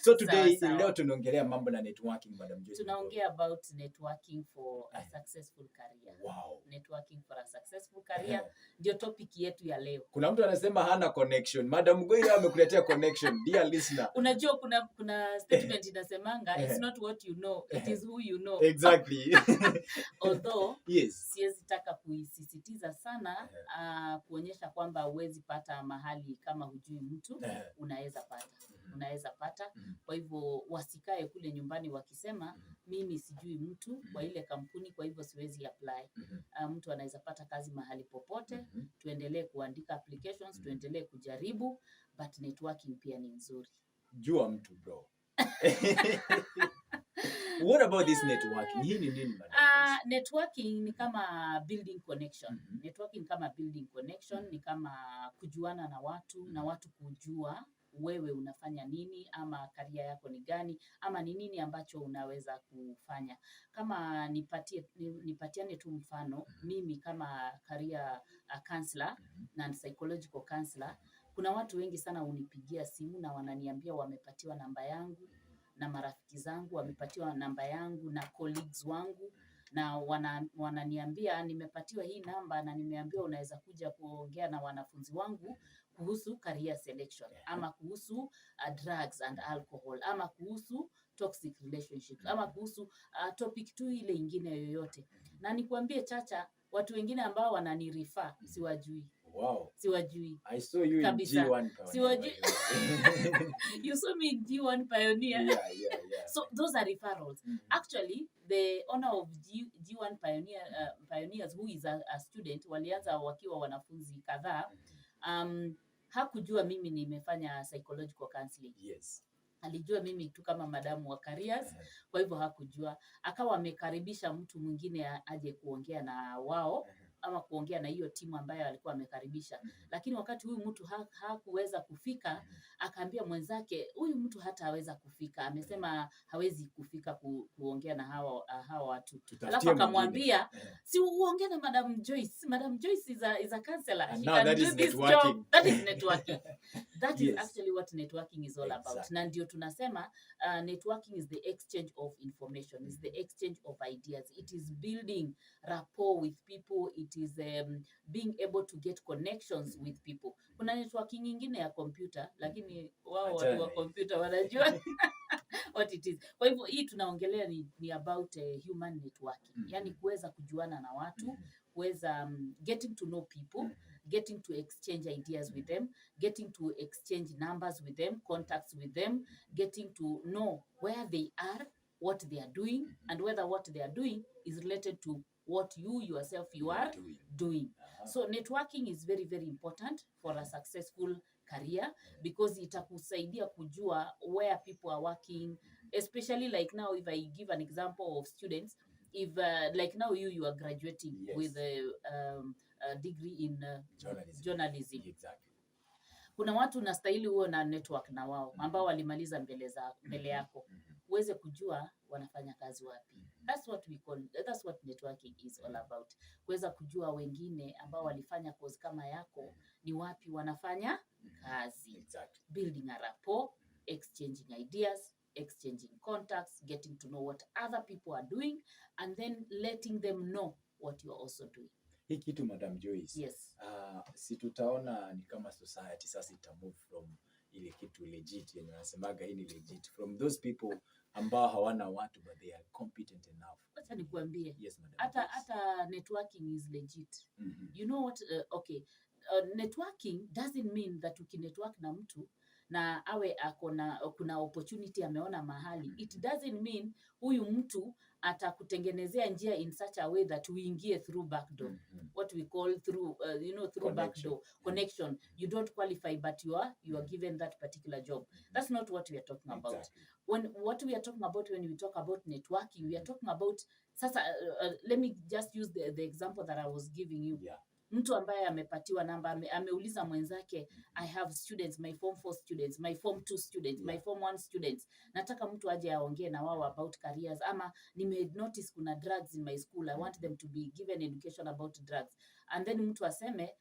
So today leo tunaongelea mambo na networking, Madam Joyce. Tunaongea about networking for a successful career. Wow. Networking for a successful career ndio topic yetu ya leo. Kuna mtu anasema hana connection. Madam Mghoi amekuletea connection, dear listener. Unajua kuna statement inasemanga it's not what you know, it is who you know. Exactly. Although yes. Siwezi taka kuisisitiza sana kuonyesha kwamba huwezi pata mahali kama hujui mtu, unaweza pata. Kwa hivyo wasikae kule nyumbani wakisema mimi sijui mtu kwa ile kampuni, kwa hivyo siwezi apply. Mtu anaweza pata kazi mahali popote. Tuendelee kuandika applications, tuendelee kujaribu, but networking pia ni nzuri. Jua mtu bro. What about this networking? Hii ni nini madam? Networking ni kama building connection. Networking kama building connection, ni kama kujuana na watu, na watu kujua wewe unafanya nini, ama career yako ni gani, ama ni nini ambacho unaweza kufanya. Kama nipatiane tu mfano, mimi kama career counselor na psychological counselor, kuna watu wengi sana unipigia simu na wananiambia wamepatiwa namba yangu, na marafiki zangu wamepatiwa namba yangu, na colleagues wangu, na wananiambia nimepatiwa hii namba na nimeambiwa unaweza kuja kuongea na wanafunzi wangu kuhusu career selection, ama kuhusu drugs and alcohol, ama kuhusu toxic relationships, ama kuhusu topic tu ile ingine yoyote. Na nikwambie Chacha, watu wengine ambao wananirefer siwajui. Wow. Siwajui. I saw you kabisa. In G1 Pioneer. Siwajui. You saw me in G1 Pioneer. Yeah. So those are referrals. Actually, the owner of G1 Pioneers, who is a student, walianza wakiwa wanafunzi kadhaa, hakujua mimi nimefanya psychological counseling. Yes. Alijua mimi tu kama madamu wa careers, kwa hivyo hakujua. Akawa amekaribisha mtu mwingine aje kuongea na wao, ama kuongea na hiyo timu ambayo alikuwa amekaribisha. Lakini wakati huyu mtu hakuweza kufika, akaambia mwenzake, huyu mtu hataweza kufika. Amesema hawezi kufika kuongea na hawa watu. Alafu akamwambia, si uongee na Madam Joyce. Madam Joyce is a counselor. She can do this job. That is networking. That is actually what networking is all about. Na ndio tunasema networking is the exchange of information, is the exchange of ideas. It is building rapport with people. It is being able to get connections with people. Kuna networking nyingine ya computer, lakini wao watu wa computer wanajua what it is. Kwa hivyo hii tunaongelea ni about human networking. Yani kuweza kujuana na watu, kuweza getting to know people, getting to exchange ideas with them, getting to exchange numbers with them, contacts with them, getting to know where they are, what they are doing, and whether what they are doing is related to what you yourself are doing. So networking is very, very important for a successful career, because itakusaidia kujua where people are working, especially like now, if I give an example of students, if like now you are graduating with a degree in journalism. Exactly. Kuna watu unastahili uwe na network na wao ambao walimaliza mbele yako, uweze kujua wanafanya kazi wapi. That's what networking is all about. Kuweza kujua wengine ambao walifanya course kama yako ni wapi wanafanya kazi. Exactly. Building a rapport, exchanging ideas, exchanging contacts, getting to know what other people are doing, and then letting them know what you are also doing. Hii kitu Madam Joyce. Yes. Si tutaona ni kama society sasa ita move from ile kitu legit, yenye wanasemaga hii ni legit, from those people ambao hawana watu but they are competent enough. Acha nikuambie. Yes, Madam. Hata networking is legit. You know what? Networking doesn't mean that ukinetwork na mtu na awe kuna opportunity ameona mahali. It doesn't mean huyu mtu atakutengenezea njia in such a way that uingie through back door. What we call through back door connection. You don't qualify, but you are given that particular job. That's not what we are talking about. Exactly. What we are talking about when we talk about networking, we are talking about sasa let me just use the example that I was giving you. Yeah. Mtu ambaye amepatiwa namba, ameuliza mwenzake, I have students, my form 4 students, my form 2 students, my form 1 students. Nataka mtu aje aongee na wao about careers, ama nime notice kuna drugs in my school, I want them to be given education about drugs. And then mtu aseme,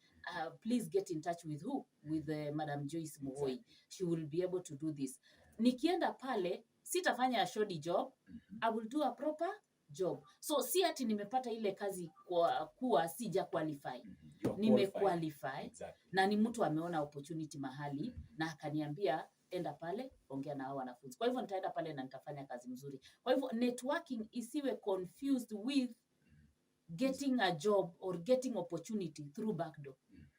please get in touch with who? With Madam Joyce Mghoi. She will be able to do this. Nikienda pale sitafanya a shoddy job. I will do a proper job. So si ati nimepata ile kazi kwa kuwa sija qualify. Nimequalify. Exactly. Na ni mtu ameona opportunity mahali na akaniambia enda pale ongea na hao wanafunzi. Kwa hivyo nitaenda pale na nitafanya kazi mzuri. Kwa hivyo networking isiwe confused with getting a job or getting opportunity through back door.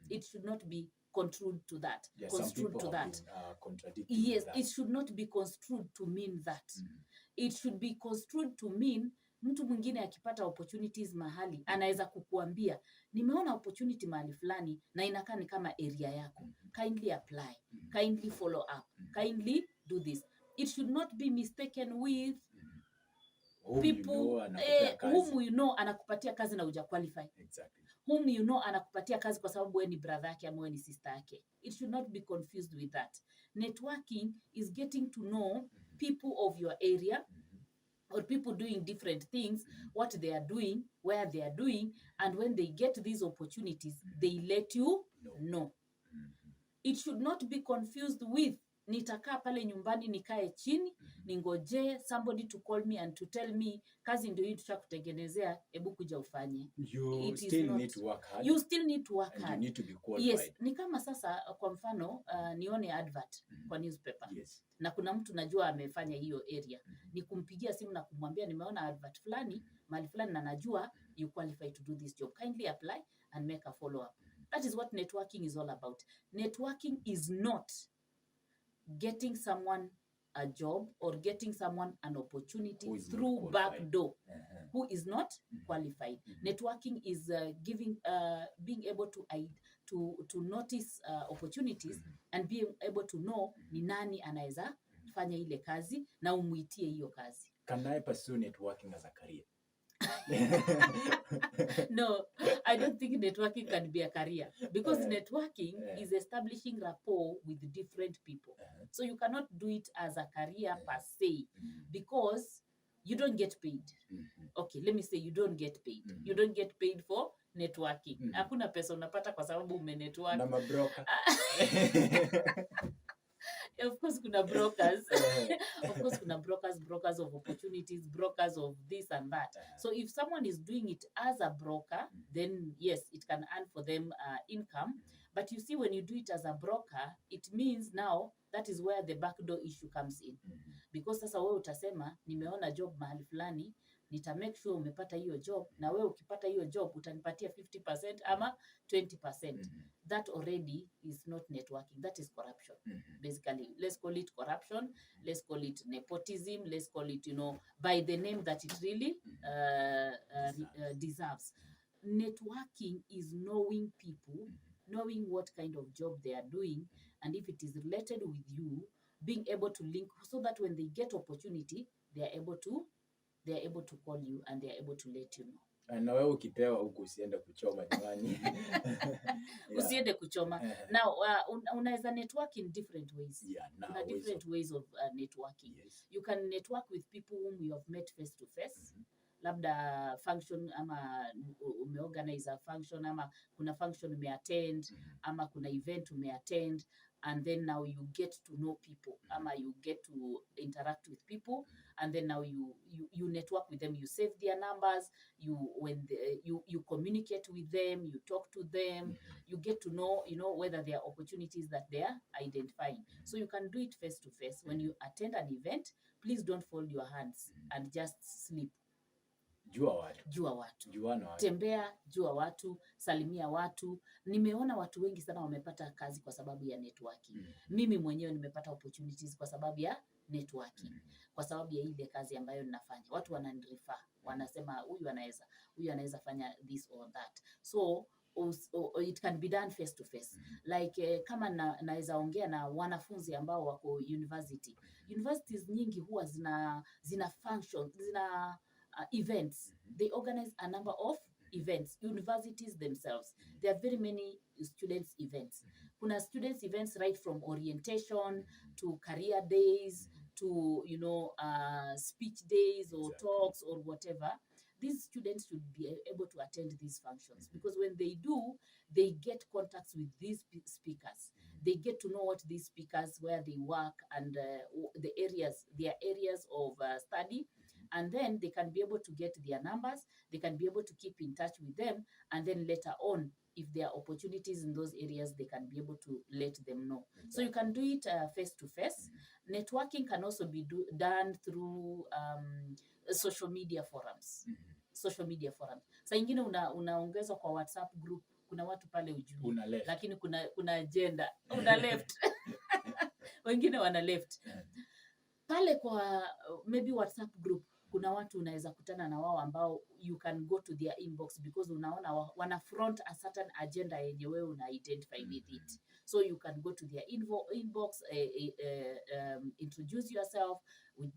It should not be construed to that. Yes, Construed to that. Yes, that. It should not be construed to mean that. It should be construed to mean mtu mwingine akipata opportunities mahali anaweza kukuambia nimeona opportunity mahali fulani na inakaa ni kama area yako. Kindly apply. Kindly follow up. Kindly do this. It should not be mistaken with people whom you know anakupatia kazi na uja qualify. Exactly. Whom you know anakupatia kazi kwa sababu wewe ni brother yake ama wewe ni sister yake. It should not be confused with that. Networking is getting to know people of your area or people doing different things, what they are doing, where they are doing, and when they get these opportunities, they let you know. It should not be confused with nitakaa pale nyumbani nikae chini ningoje somebody to call me and to tell me kazi ndio hii tutakutengenezea, hebu kuja ufanye. You still need to work hard. You still need to work hard. You need to be qualified. Yes, ni kama sasa kwa mfano nione advert kwa newspaper. Yes. Na kuna mtu najua amefanya hiyo area. Ni kumpigia simu na kumwambia nimeona advert fulani, mahali fulani na najua you qualify to do this job. Kindly apply and make a follow up. That is what networking is all about. Networking is not getting someone a job or getting someone an opportunity through back door who is not qualified. Networking is being able to notice opportunities and being able to know ni nani anaweza fanya ile kazi na umuitie hiyo kazi. Can I pursue networking as a career? No, I don't think networking can be a career because networking is establishing rapport with different people. So you cannot do it as a career per se because you don't get paid. Okay, let me say you don't get paid. You don't get paid for networking. Hakuna pesa unapata kwa sababu umenetwork. Na mabroker. Of course kuna brokers. Of course kuna brokers of opportunities, brokers of this and that. So if someone is doing it as a broker, then yes, it can earn for them income. But you see, when you do it as a broker, it means now that is where the backdoor issue comes in. Because sasa wewe utasema, nimeona job mahali fulani, nita make sure umepata hiyo job, na wewe ukipata hiyo job utanipatia 50% ama 20%. That already is not networking. That is corruption. Basically, let's call it corruption. Let's call it nepotism. Let's call it, by the name that it really deserves. Networking is knowing people, knowing what kind of job they are doing, and if it is related with you, being able to link so that when they get opportunity, they are able to call you and they are able to let you know. Na wewe ukipewa huko usiende kuchoma jamani. Usiende kuchoma. Now unaweza network in different ways. Kuna different ways of networking. Yes. You can network with people whom you have met face to face. Labda function ama umeorganize a function ama kuna function umeattend ama kuna event umeattend, and then now you get to know people ama you get to interact with people, and then now you network with them, you save their numbers, you communicate with them, you talk to them, you get to know whether there are opportunities that they are identifying. So you can do it face to face. When you attend an event, please don't fold your hands and just sleep. Jua watu. Tembea, jua watu, salimia watu. Nimeona watu wengi sana wamepata kazi kwa sababu ya networking. Mimi mwenyewe nimepata opportunities kwa sababu ya networking. Kwa sababu ya ile kazi ambayo ninafanya. Watu wananirefer, wanasema huyu anaweza fanya this or that. So it can be done face to face. Like kama naweza ongea na wanafunzi ambao wako university. Universities nyingi huwa zina functions, zina events. They organize a number of events. Universities themselves, there are very many students events. Kuna students events right from orientation to career days to speech days or talks or whatever. These students should be able to attend these functions because when they do, they get contacts with these speakers. They get to know what these speakers, where they work, and their areas of study. And then they can be able to get their numbers, they can be able to keep in touch with them, and then later on, if there are opportunities in those areas, they can be able to let them know. Exactly. So you can do it face to face. Networking can also be done through social media forums. Social media forums. Saa ingine unaongezwa kwa WhatsApp group, kuna watu pale ujui, lakini kuna agenda, una left. Wengine wana left. Pale kwa maybe WhatsApp group, kuna watu unaweza kutana na wao ambao you can go to their inbox because unaona wana front a certain agenda yenye wewe una identify with it. So you can go to their inbox, introduce yourself,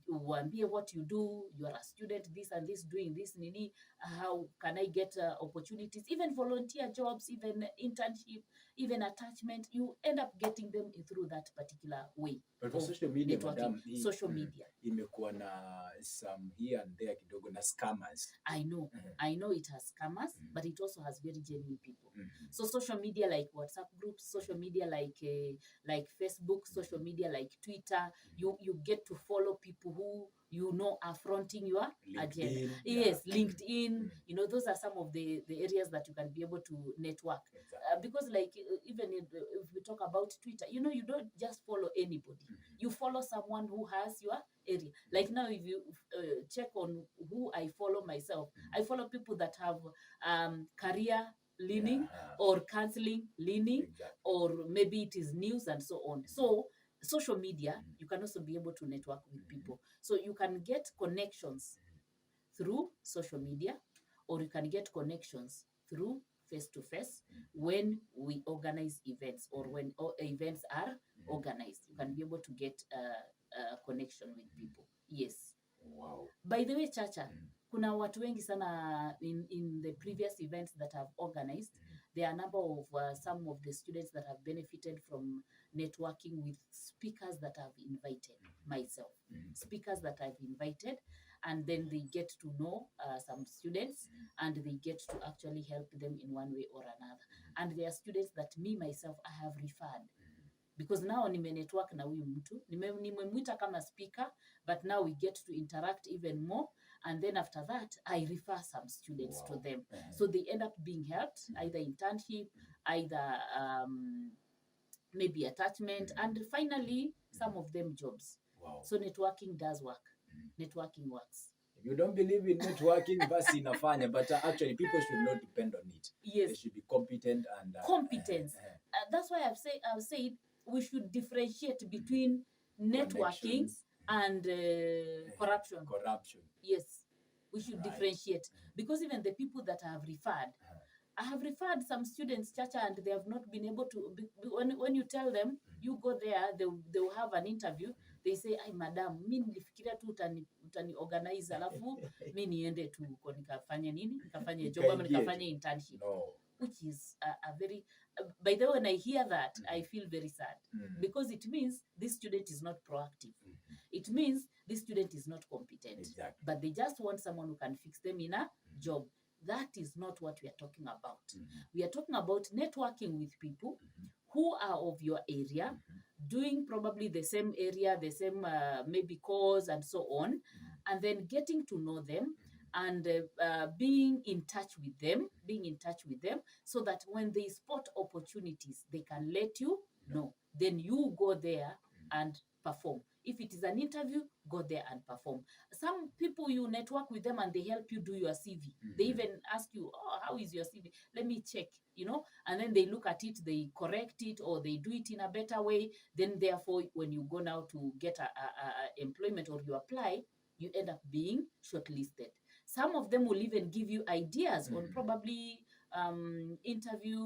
uambie what you do, you are a student, this and this, doing this, nini, how can I get opportunities, even volunteer jobs, even internship, even attachment, you end up getting them through that particular way. But for social media, madam, social media imekuwa na some here and there kidogo na scammers. I know it has scammers, but it also has very genuine people. So social media like WhatsApp groups, social media like Facebook, social media like Twitter, you get to follow people who you know are fronting your agenda. Yes, LinkedIn, you know, those are some of the areas that you can be able to network. Because like even if we talk about Twitter, you know, you don't just follow anybody. You follow someone who has your area. Like now, if you check on who I follow myself, I follow people that have career leaning or counseling leaning, or maybe it is news and so on. So social media, you can also be able to network with people. So you can get connections through social media, or you can get connections through face-to-face when we organize events, or when events are organized. You can be able to get a connection with people. Yes. Wow. By the way, Chacha, kuna watu wengi sana in the previous events that I've organized. There are a number of some of the students that have benefited from networking with speakers that I've invited myself. Speakers that I've invited, and then they get to know some students, and they get to actually help them in one way or another. And there are students that me myself I have referred, because now network na huyu mtu, nimemwita kama speaker, but now we get to interact even more, and then after that I refer some students to them. So they end up being helped, either internship, either maybe attachment, and finally some of them jobs. So networking does work. Networking works. If you don't believe in networking, basi inafanya, but actually people should not depend on it. Yes. They should be competent and competence. That's why I've said we should differentiate between networking and corruption. Yes, we should differentiate, because even the people that I have referred, I have referred some students, Chacha, and they have not been able to. When you tell them you go there, they will have an interview. They say, "Ay, madam, mi nilifikiria tu utani organize, alafu mi niende tu nikafanye nini, nikafanye job ama nikafanye internship." No. Which is a very, by the way, when I hear that, I feel very sad, because it means this student is not proactive. It means this student is not competent, but they just want someone who can fix them in a job. That is not what we are talking about. We are talking about networking with people who are of your area, doing probably the same area, the same maybe course and so on, and then getting to know them, and being in touch with them, so that when they spot opportunities, they can let you know. Then you go there and perform. If it is an interview, go there and perform. Some people, you network with them and they help you do your CV. They even ask you, "Oh, how is your CV? Let me check," you know, and then they look at it, they correct it, or they do it in a better way. Then therefore, when you go now to get a employment, or you apply, you end up being shortlisted. Some of them will even give you ideas on probably interview,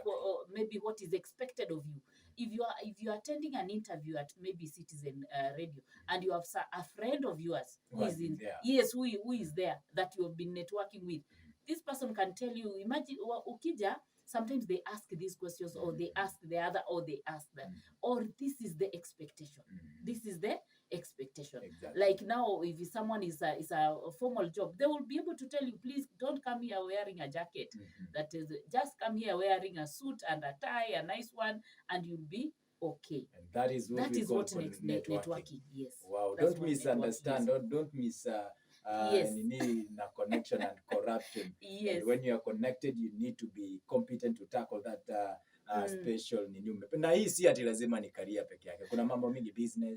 or maybe what is expected of you. If you are attending an interview at maybe Citizen Radio, and you have a friend of yours who is there that you have been networking with, this person can tell you. Imagine ukija, sometimes they ask these questions, or they ask the other, or they ask that, or this is the expectation. This is the expectation. Exactly. Like now, if someone is a formal job, they will be able to tell you, please don't come here wearing a jacket. That is, just come here wearing a suit and a tie, a nice one, and you'll be okay. And that is what we call networking. Yes. Wow. That's Don't what misunderstand. Don't miss Yes. na connection and corruption. Yes. And when you are connected, you need to be competent to tackle that special nini. Na hii si ati lazima ni career peke yake. Kuna mambo mingi, business.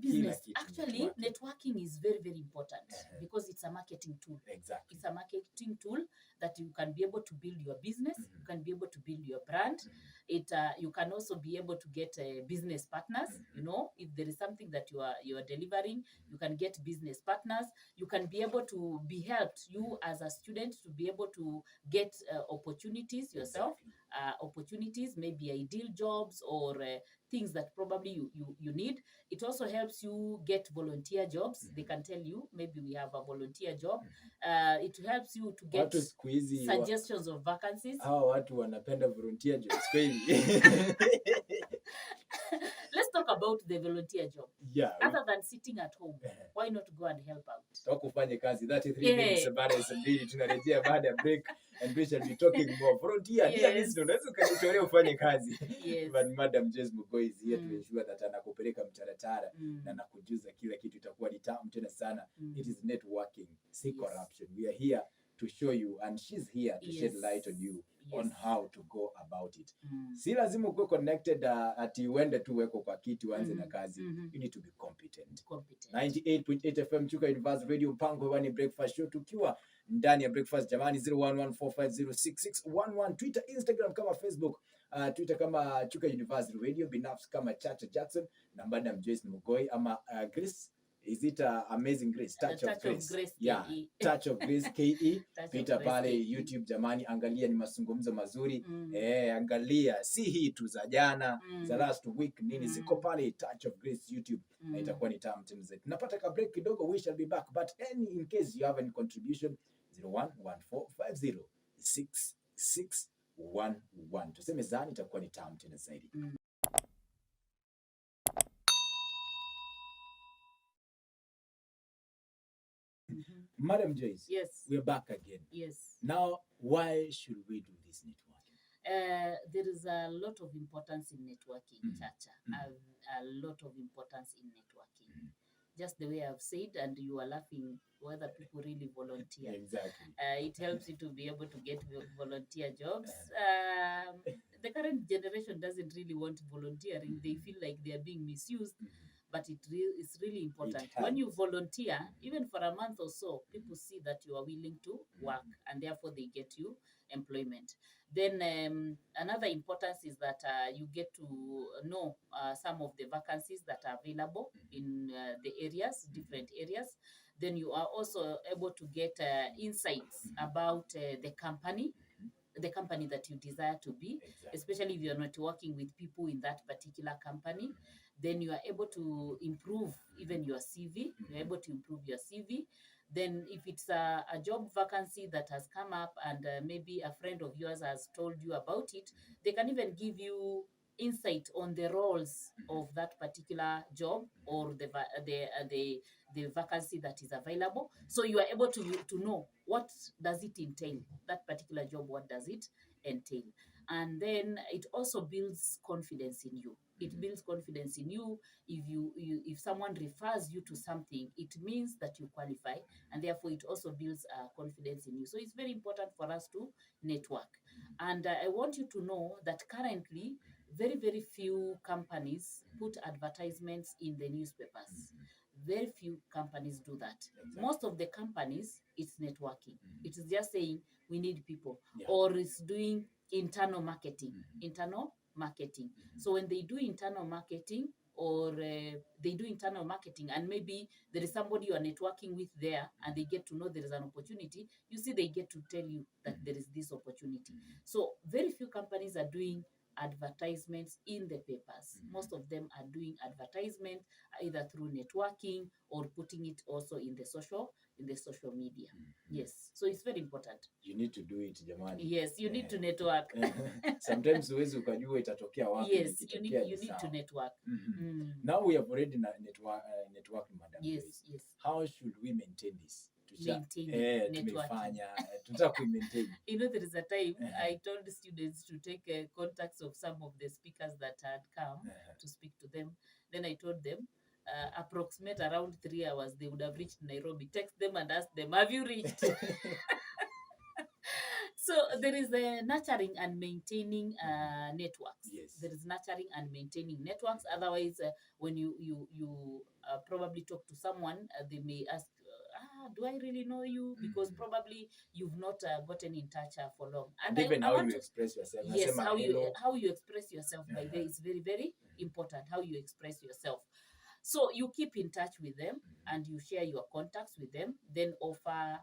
Business. Actually, networking is very, very important because it's a marketing tool. Exactly. It's a marketing tool that you can be able to build your business. You can be able to build your brand. You can also be able to get business partners. You know, if there is something that you are delivering, you can get business partners. You can be able to be helped, you as a student, to be able to get opportunities yourself. Opportunities, maybe ideal jobs or things that probably you need. It also helps you get volunteer jobs. They can tell you, maybe we have a volunteer job. It helps you to get suggestions of vacancies. Hao watu wanapenda volunteer jobs kweli. Let's talk about the volunteer job. Yeah. Other than sitting at home, why not go and help out? Talk ufanye kazi. 33 minutes baada ya sabini tunarejea baada ya break and we shall be talking more. Volunteer, dear listener, unaweza ukajitolea ufanye kazi. But Madam Joyce Mghoi is here to ensure that anakupeleka mtaratara na nakujuza kila kitu itakuwa ni tamu tena sana. It is networking, see corruption. We are here to show you and she's here to shed light on you on how to go about it. Si lazima uwe connected ati uende tu weko kwa kiti uanze na kazi. You need to be competent. 98.8 FM Chuka University Radio, mpango wani breakfast show, tukiwa ndani ya breakfast jamani. 0114506611 Twitter, Instagram kama Facebook, Twitter kama Chuka University Radio, binafsi kama Chacha Jackson na Madam Joyce Mghoi ama Grace. Is it Amazing Grace? Touch of Grace. Yeah, Touch of Grace KE. Pita pale YouTube jamani, angalia ni mazungumzo mazuri. Angalia si hii tu za jana, za last week nini, ziko pale Touch of Grace YouTube na itakuwa ni tamu tena zaidi. Napata ka break kidogo, we shall be back, but in case you have any contribution, 0114506611. Tuseme zani itakuwa ni tamu tena zaidi. Madam Joyce, yes, we're back again. Yes. Now, why should we do this networking? There is a lot of importance in networking, Chacha. A lot of importance in networking. Just the way I've said, and you are laughing whether people really volunteer. Exactly. It helps you to be able to get volunteer jobs. The current generation doesn't really want volunteering. They feel like they are being misused. But it's really important. When you volunteer, even for a month or so, people see that you are willing to work and therefore they get you employment. Then another importance is that you get to know some of the vacancies that are available in the areas, different areas. Then you are also able to get insights about the company that you desire to be, especially if you're not working with people in that particular company. Then you are able to improve even your CV. You're able to improve your CV. Then if it's a job vacancy that has come up and maybe a friend of yours has told you about it, they can even give you insight on the roles of that particular job or the vacancy that is available. So you are able to know what does it entail, that particular job, what does it entail. And then it also builds confidence in you. It builds confidence in you. If someone refers you to something, it means that you qualify, and therefore it also builds confidence in you. So it's very important for us to network. And I want you to know that currently, very, very few companies put advertisements in the newspapers. Very few companies do that. Most of the companies, it's networking. It is just saying, we need people. Or it's doing internal marketing. So when they do internal marketing, or they do internal marketing, and maybe there is somebody you are networking with there, and they get to know there is an opportunity, you see, they get to tell you that there is this opportunity. So very few companies are doing advertisements in the papers. Most of them are doing advertisement either through networking or putting it also in the social media. Yes, so it's very important. You need to do it, jamani. Yes, you need to network. Sometimes uwezi ukajua itatokea wapi. Yes, you need to network. Now we have already networked, Madam. Yes. How should we maintain this? Networking. You know, there is a time I told the students to take contacts of some of the speakers that had come to speak to them. Then I told them, approximate around 3 hours, they would have reached Nairobi. Text them and ask them, have you reached? So there is a nurturing and maintaining networks. Yes. There is nurturing and maintaining networks. Otherwise, when you probably talk to someone, they may ask, do I really know you? Because probably you've not gotten in touch for long. And even how you express yourself. Yes, how you express yourself by there is very, very important, how you express yourself. So you keep in touch with them and you share your contacts with them, then offer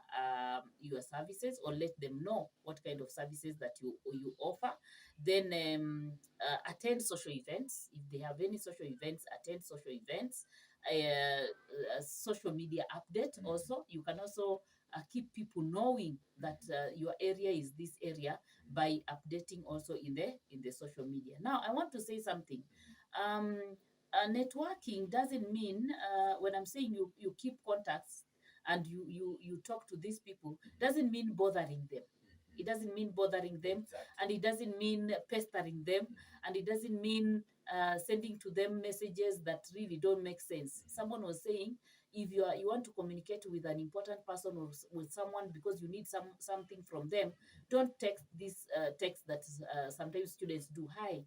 your services or let them know what kind of services that you offer. Then attend social events. If they have any social events, attend social events. Social media update also. You can also keep people knowing that your area is this area by updating also in the social media. Now, I want to say something. Networking doesn't mean when I'm saying you keep contacts and you talk to these people, doesn't mean bothering them. It doesn't mean bothering them. Exactly. And it doesn't mean pestering them, and it doesn't mean sending to them messages that really don't make sense. Someone was saying, if you want to communicate with an important person or with someone because you need something from them, don't text this text that sometimes students do. Hi.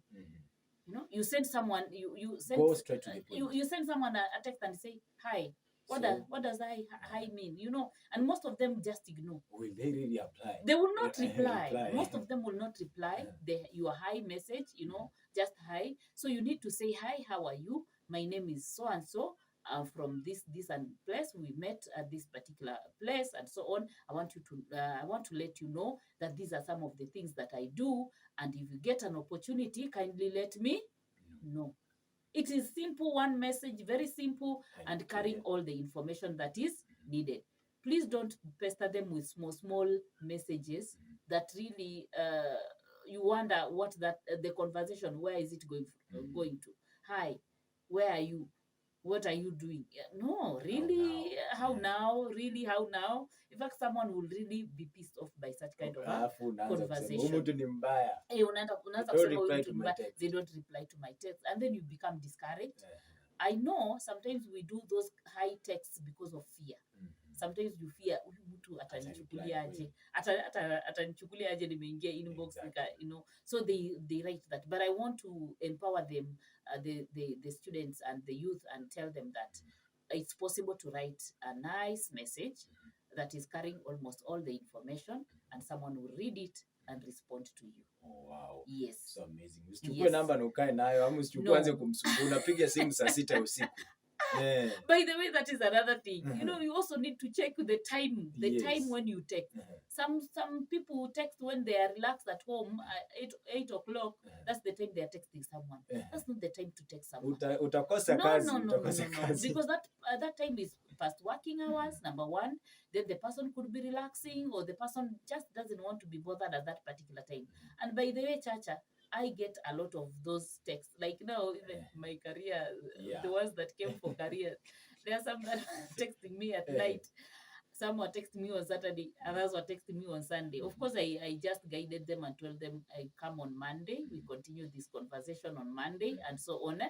You know, you send someone, you send, go straight to the point. You send someone a text and say hi. What does hi mean? You know, and most of them just ignore. Will they really apply? They will not reply. Most of them will not reply. Your hi message, you know, just hi. So you need to say hi. How are you? My name is so and so. From this and place. We met at this particular place and so on. I want to let you know that these are some of the things that I do, and if you get an opportunity, kindly let me know. It is simple, one message, very simple, and carrying all the information that is needed. Please don't pester them with small messages that really you wonder what the conversation, where is it going to? Hi, where are you? What are you doing? No, really? How now? Really, how now? In fact, someone will really be pissed off by such kind of a conversation. They don't reply to my text. And then you become discouraged. I know sometimes we do those high texts because of fear. Sometimes you fear, mtu atanichukuliaje nimeingia inbox, you know. So they write that. But I want to empower them, the students and the youth, and tell them that it's possible to write a nice message that is carrying almost all the information, and someone will read it and respond to you. Oh, wow. Yes. So amazing. Usichukue namba na ukae nayo, ama usichukue anze kumsumbua, unapiga simu saa 6 usiku. By the way, that is another thing. You know, you also need to check the time, time when you text. Some people text when they are relaxed at home at 8 o'clock. That's the time they are texting someone. That's not the time to text someone. Utakosa kazi. No. Because that time is past working hours, number one. Then the person could be relaxing, or the person just doesn't want to be bothered at that particular time. And by the way, Chacha, I get a lot of those texts. Like now, even my career, the ones that came for career, there are some that are texting me at night. Some were texting me on Saturday, others were texting me on Sunday. Of course, I just guided them and told them I come on Monday. We continue this conversation on Monday and so on.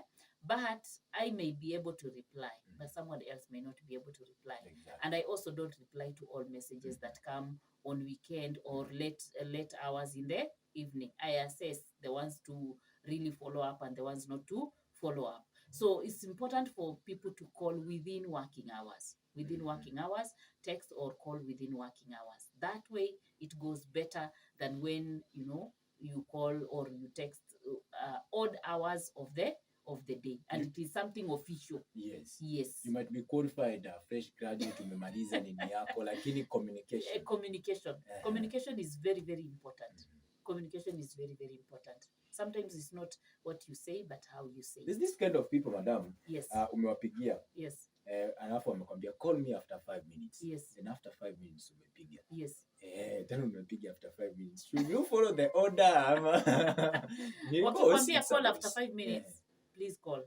But I may be able to reply, but someone else may not be able to reply. Exactly. And I also don't reply to all messages that come on weekend or late hours in the evening. I assess the ones to really follow up and the ones not to follow up. So it's important for people to call within working hours. Within working hours, text or call within working hours. That way, it goes better than when you call or you text odd hours of the day, and it is something official. Yes. Yes. You might be qualified, fresh graduate, umemaliza nini yako, lakini communication. Communication is very, very important. communication is very, very important. Sometimes it's not what you say, but how you say. There's this kind of people, madam. Yes. Umewapigia. Yes. Alafu wamekwambia call me after 5 minutes. Yes. Then after 5 minutes umepiga. Yes. Tena umepiga after 5 minutes. Should you follow the order? Wakikwambia call after 5 minutes, please call.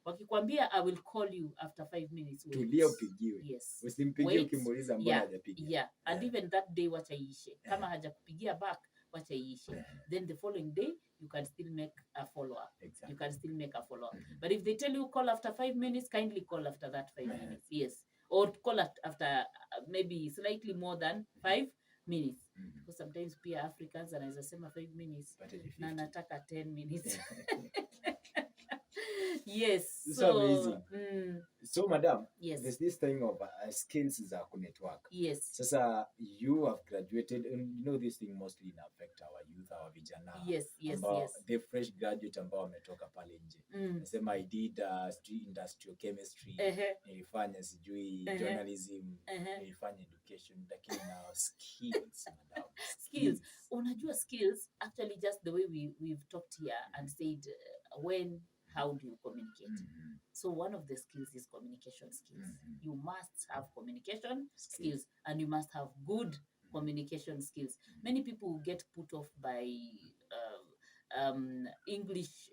Wakikwambia I will call you after 5 minutes. Tulia upigiwe. Yes. Usimpigie ukimuuliza mbona hajapiga. Yeah. And even that day wacha iishe. Kama hajakupigia back, wacha iishe. Then the following day you can still make a follow-up. Exactly. You can still make a follow-up. But if they tell you call after 5 minutes, kindly call after that 5 minutes. Yes. Or call after maybe slightly more than 5 minutes. Because sometimes pia Africans anaweza sema 5 minutes na nataka 10 minutes. Yes. So amazing. So madam, yes, there's this thing of skills za network. Yes. Sasa you have graduated, and you know this thing mostly affect our youth, our vijana. Yes, yes, yes. The fresh graduate ambao wametoka pale nje. Nasema I did industrial chemistry, nilifanya sijui journalism, nilifanya education, lakini now skills, madam. Skills. Unajua skills, actually just the way we've talked here and said how do you communicate? So one of the skills is communication skills. You must have communication skills and you must have good communication skills. Many people get put off by English,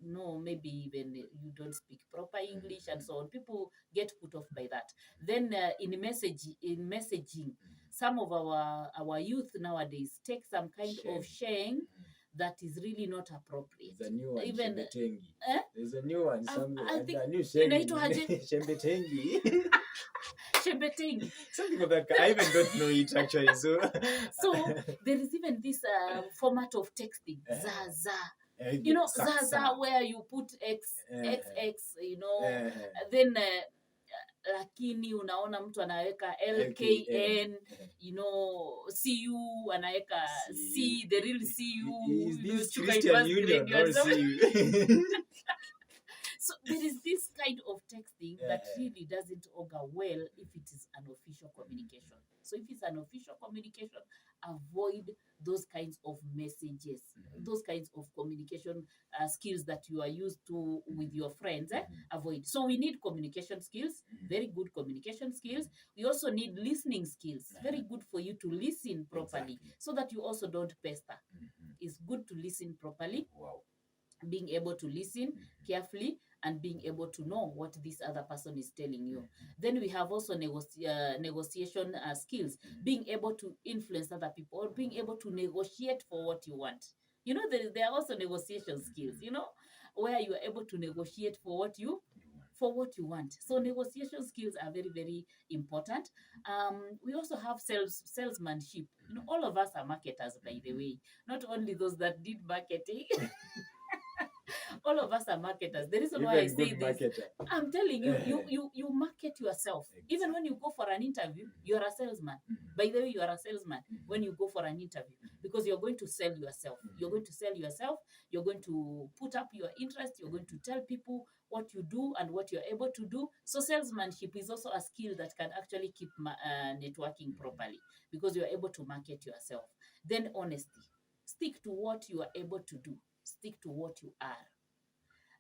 no, maybe even you don't speak proper English and so on. People get put off by that. Then in messaging, some of our youth nowadays take some kind of sharing that is really not appropriate. There's a new one, even Shembetengi. There's a new one, I think a new Shembetengi. Shembetengi. Something of that kind. I even don't know it actually. So there is even this format of texting, Zaza. You know, Zaza, where you put XX, you know, then lakini unaona mtu anaweka LKN, you know, CU anaweka C, the real CU. Is this Christian Union or CU? So there is this kind of texting that really doesn't augur well if it is an official communication. So if it's an official communication, avoid those kinds of messages, those kinds of communication skills that you are used to with your friends. Avoid. So we need communication skills, very good communication skills. We also need listening skills, very good for you to listen properly, so that you also don't pester. It's good to listen properly. Wow. Being able to listen carefully and being able to know what this other person is telling you. Then we have also negotiation skills, being able to influence other people or being able to negotiate for what you want. You know, there are also negotiation skills, you know, where you are able to negotiate for what you want. So negotiation skills are very, very important. We also have salesmanship. You know, all of us are marketers, by the way, not only those that did marketing. All of us are marketers. The reason why I say this, I'm telling you, you market yourself. Even when you go for an interview, you're a salesman. By the way, you are a salesman when you go for an interview, because you're going to sell yourself. You're going to sell yourself. You're going to put up your interest. You're going to tell people what you do and what you're able to do. So salesmanship is also a skill that can actually keep networking properly, because you're able to market yourself. Then honesty. Stick to what you are able to do. Stick to what you are.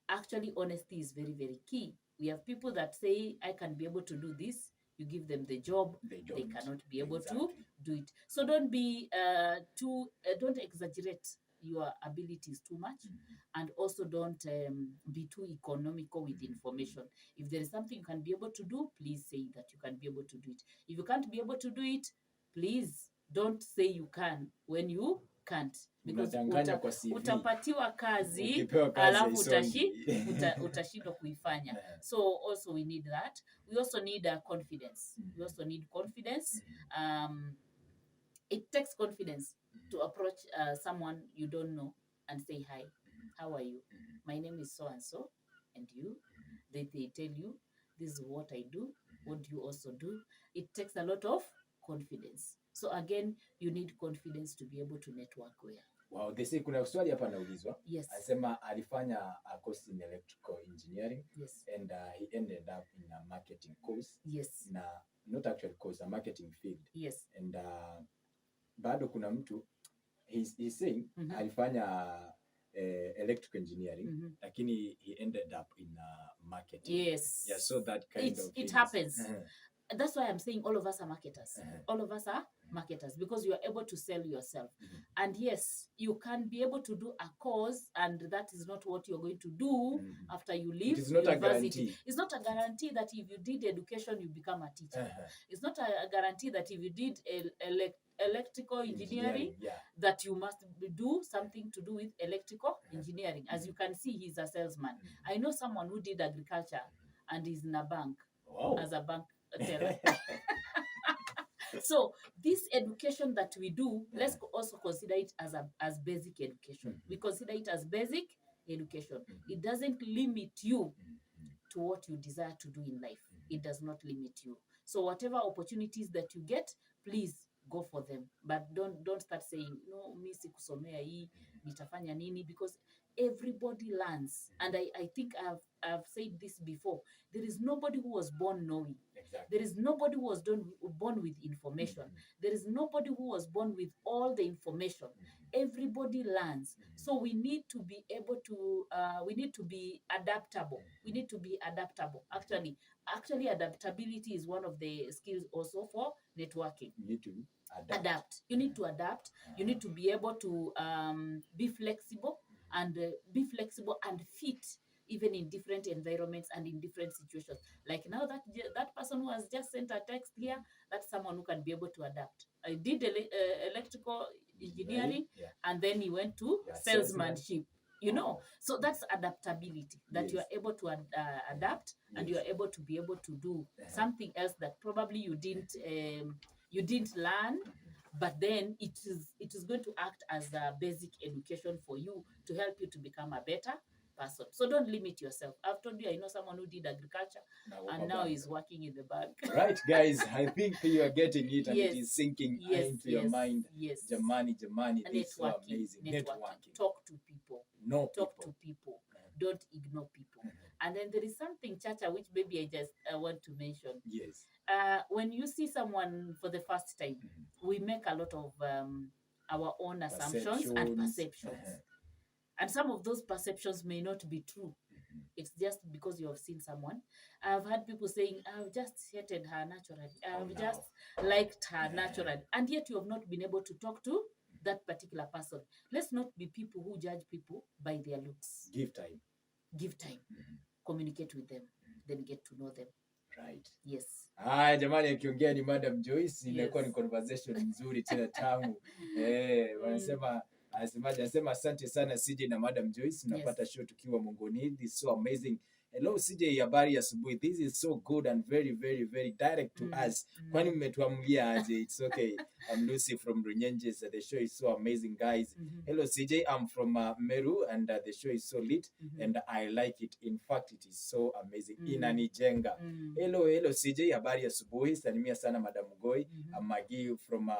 Actually, honesty is very, very key. We have people that say, I can be able to do this. You give them the job, they cannot be able to do it. So don't be don't exaggerate your abilities too much, and also don't be too economical with information. If there is something you can be able to do, please say that you can be able to do it. If you can't be able to do it, please don't say you can when you can't, because utapatiwa kazi alafu utashindwa kuifanya. So also we need that. We also need confidence. We also need confidence. It takes confidence to approach someone you don't know and say, hi, how are you? My name is so and so, and you? They tell you, this is what I do. What do you also do? It takes a lot of confidence. So again, you need confidence to be able to network well. Wow, they say kuna swali hapa naulizwa. Yes. Anasema alifanya a course in electrical engineering. Yes. And he ended up in a marketing course. Yes. Not actual course, a marketing field. Yes. And bado kuna mtu he's saying alifanya electrical engineering lakini he ended up in marketing. Yes. Yeah, so that kind of it happens. That's why I'm saying all of us are marketers. All of us are marketers because you are able to sell yourself. And yes, you can be able to do a course and that is not what you're going to do after you leave It is not university. a guarantee. It's not a guarantee that if you did education, you become a teacher. It's not a guarantee that if you did electrical engineering that you must do something to do with electrical engineering. As you can see, he's a salesman. I know someone who did agriculture and is in a bank as a bank teller. So this education that we do, let's also consider it as basic education. We consider it as basic education. It doesn't limit you to what you desire to do in life. It does not limit you. So whatever opportunities that you get, please go for them. But don't start saying, no, mi sikusomea hii, nitafanya nini, because everybody learns. And I think I've said this before. There is nobody who was born knowing. There is nobody who was born with information. There is nobody who was born with all the information. Everybody learns. So we need to be able to, we need to be adaptable. We need to be adaptable. Actually, adaptability is one of the skills also for networking. You need to adapt. You need to adapt. You need to be able to be flexible and fit even in different environments and in different situations. Like now that person who has just sent a text here, that's someone who can be able to adapt. I did electrical engineering and then he went to salesmanship. You know, so that's adaptability, that you are able to adapt and you are able to be able to do something else that probably you didn't learn, but then it is going to act as a basic education for you to help you to become a better person. So don't limit yourself. I've told you, I know someone who did agriculture and now he's working in the bank. Right, guys, I think you are getting it and it is sinking into your mind. Jamani, this is so amazing. Networking. Talk to people. Talk to people. Don't ignore people. And then there is something, Chacha, which maybe I just want to mention. Yes. When you see someone for the first time, we make a lot of our own assumptions and perceptions. And some of those perceptions may not be true. It's just because you have seen someone. I've had people saying, I've just hated her naturally. I've just liked her naturally. And yet you have not been able to talk to that particular person. Let's not be people who judge people by their looks. Give time. Give time. Communicate with them. Then get to know them. Right. Yes. Jamani, akiongea ni Madam Joyce, inakuwa ni conversation nzuri tena tamu. Anasema asante sana CJ na Madam Joyce. Napata show tukiwa Mghoi. This is so amazing. Hello CJ, habari ya asubuhi. This is so good and very, very, very direct to us. Kwani mmetuamulia aje? It's okay. I'm Lucy from Runyenjes. The show is so amazing, guys. Hello CJ, I'm from Meru and the show is so lit and I like it. In fact, it is so amazing. Inanijenga. Hello CJ, habari ya asubuhi. Salimia sana Madam Mghoi. I'm Mghoi from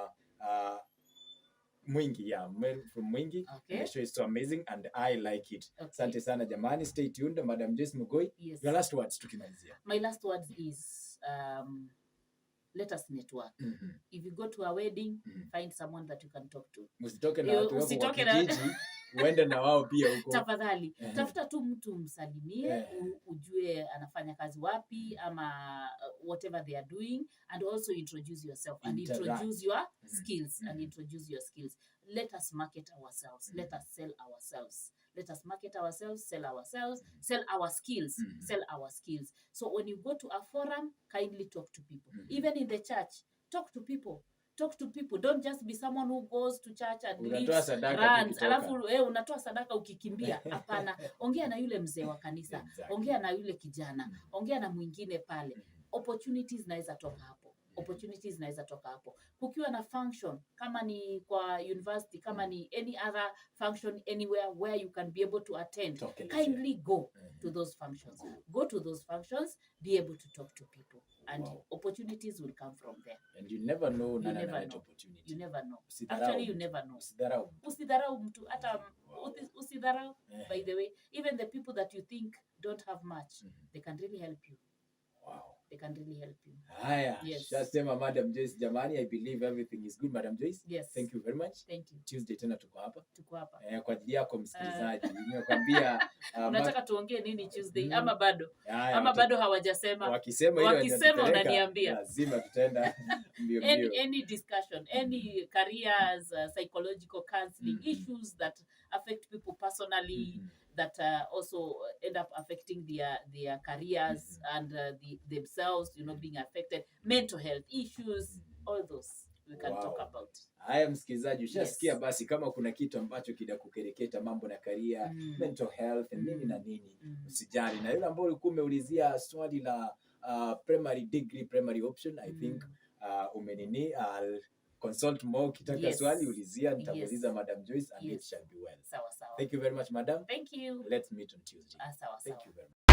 Mwingi, from Mwingi. Okay. The show is so amazing and I like it. Okay. Asante sana jamani. Stay tuned, Madam Joyce Mghoi. Yes. Your last words tukimalizia. My last words is let us network. If you go to a wedding, find someone that you can talk to. Usitoke na watu wako kwa kijiji, uende na wao pia huko. Tafadhali, tafuta tu mtu msalimie, ujue anafanya kazi wapi ama whatever they are doing, and also introduce yourself and introduce your skills and introduce your skills. Let us market ourselves. Let us sell ourselves. Let us market ourselves, sell ourselves, sell our skills, sell our skills. So when you go to a forum, kindly talk to people. Even in the church, talk to people. Talk to people. Don't just be someone who goes to church and leaves, runs. Alafu unatoa sadaka ukikimbia. Hapana. Ongea na yule mzee wa kanisa. Ongea na yule kijana. Ongea na mwingine pale. Opportunities zinaweza toka hapo. Kukiwa na function, kama ni kwa university, kama ni any other function anywhere where you can be able to attend, kindly go to those functions. Go to those functions, be able to talk to people. And opportunities will come from there. And you never know opportunity. You never know. Actually, you never know. Usidharau mtu. Hata usidharau. By the way, even the people that you think don't have much, they can really help you. Wow. They they can really help you. Haya, shasema Madam Joyce jamani, I believe everything is good Madam Joyce. Yes. Thank you very much. Thank you. Tuesday tena tuko hapa. Kwa ajili yako msikilizaji. Nimekwambia unataka tuongee nini Tuesday ama bado? Ama bado hawajasema. Wakisema unaniambia. Lazima tutaenda mbio. Any discussion, any careers, psychological counseling, issues that affect people personally, that also end up affecting their careers and themselves, being affected, mental health issues, all those we can talk about. Haya msikilizaji, ushasikia basi kama kuna kitu ambacho kidakukereketa mambo na career, mental health, nini na nini, usijali. Na yule ambao ulikuwa umeulizia swali la primary degree, primary option, I think umenini consult more kitaka swali ulizia, nitamuuliza Madam Joyce and it shall be well. Sawa. Thank you very much madam. Thank you. Let's meet on Tuesday. Sawa. Thank you very much.